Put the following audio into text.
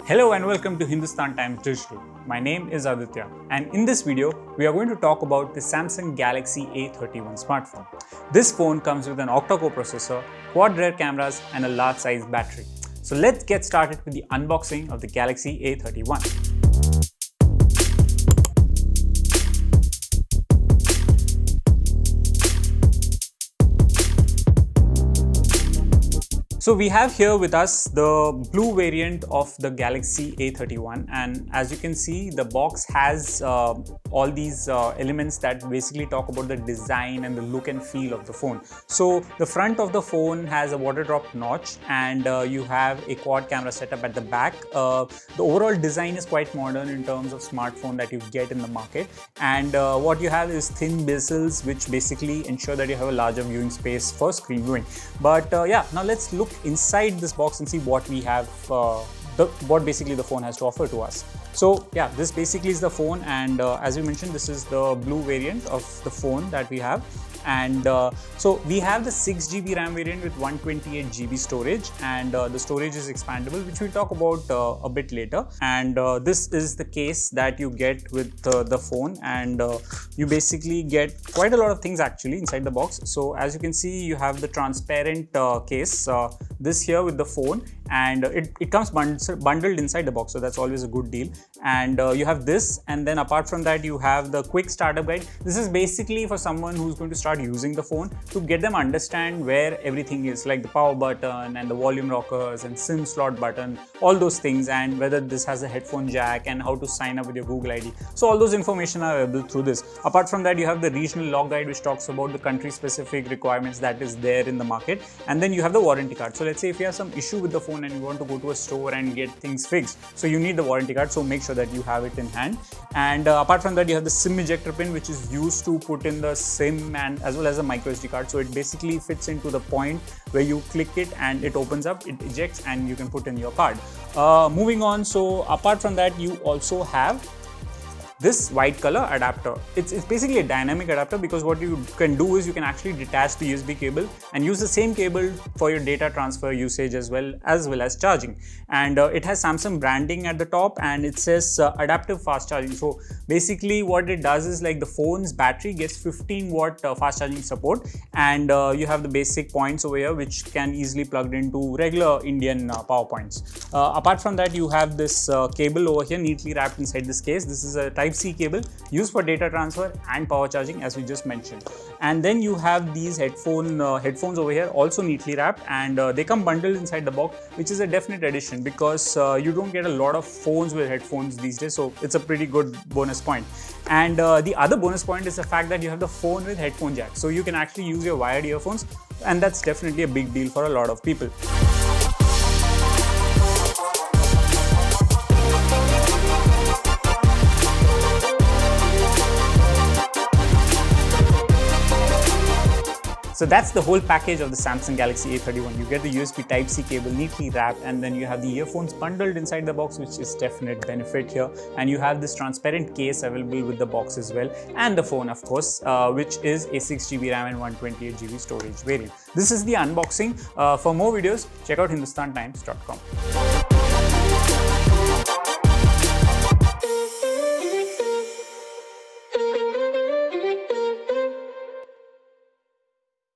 Hello and welcome to Hindustan Times Digital. My name is Aditya, and in this video we are going to talk about the Samsung Galaxy A31 smartphone. This phone comes with an octa-core processor, quad rear cameras and a large size battery. So let's get started with the unboxing of the Galaxy A31. So we have here with us the blue variant of the Galaxy A31, and as you can see, the box has all these elements that basically talk about the design and the look and feel of the phone. So the front of the phone has a water drop notch, and you have a quad camera setup at the back. The overall design is quite modern in terms of smartphone that you get in the market, and what you have is thin bezels which basically ensure that you have a larger viewing space for screen viewing. But yeah, now let's look inside this box and see what we have, what basically the phone has to offer to us. So yeah, this basically is the phone, and as we mentioned, this is the blue variant of the phone that we have. And so we have the 6GB RAM variant with 128GB storage, and the storage is expandable, which we'll talk about a bit later. And this is the case that you get with the phone, and you basically get quite a lot of things actually inside the box. So as you can see, you have the transparent case, this here with the phone, and it comes bundled inside the box, so that's always a good deal. And you have this, and then apart from that you have the quick startup guide. This is basically for someone who's going to start using the phone, to get them understand where everything is, like the power button and the volume rockers and SIM slot button, all those things, and whether this has a headphone jack and how to sign up with your Google ID. So all those information are available through this. Apart from that, you have the regional log guide, which talks about the country specific requirements that is there in the market, and then you have the warranty card. So let's say if you have some issue with the phone and you want to go to a store and get things fixed, so you need the warranty card, so make sure that you have it in hand. And apart from that, you have the SIM ejector pin, which is used to put in the SIM, and as well as a micro SD card. So it basically fits into the point where you click it and it opens up, it ejects, and you can put in your card. Moving on, so apart from that, you also have this white color adapter. It's basically a dynamic adapter, because what you can do is you can actually detach the USB cable and use the same cable for your data transfer usage as well as charging. And it has Samsung branding at the top, and it says adaptive fast charging. So basically what it does is, like, the phone's battery gets 15-watt fast charging support, and you have the basic points over here which can easily plugged into regular Indian power points. Apart from that, you have this cable over here neatly wrapped inside this case. This is a Type-C cable used for data transfer and power charging, as we just mentioned. And then you have these headphones over here, also neatly wrapped, and they come bundled inside the box, which is a definite addition, because you don't get a lot of phones with headphones these days, so it's a pretty good bonus point. And the other bonus point is the fact that you have the phone with headphone jack, so you can actually use your wired earphones, and that's definitely a big deal for a lot of people. So that's the whole package of the Samsung Galaxy A31. You get the USB Type-C cable neatly wrapped, and then you have the earphones bundled inside the box, which is definite benefit here. And you have this transparent case available with the box as well, and the phone, of course, which is a 6GB RAM and 128GB storage variant. This is the unboxing. For more videos, check out hindustantimes.com.